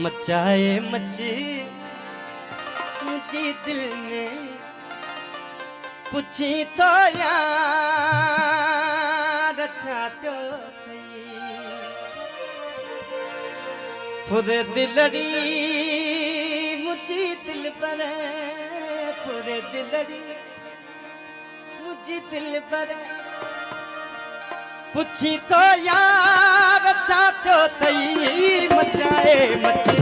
मचाए मची मुझे दिल में पूछी तो यार अच्छा तो पूरे दिलड़ी मुझे दिल पर पूरे दिलड़ी मुझे दिल पर पूछी तो यार अच्छा तो थई मचाए मची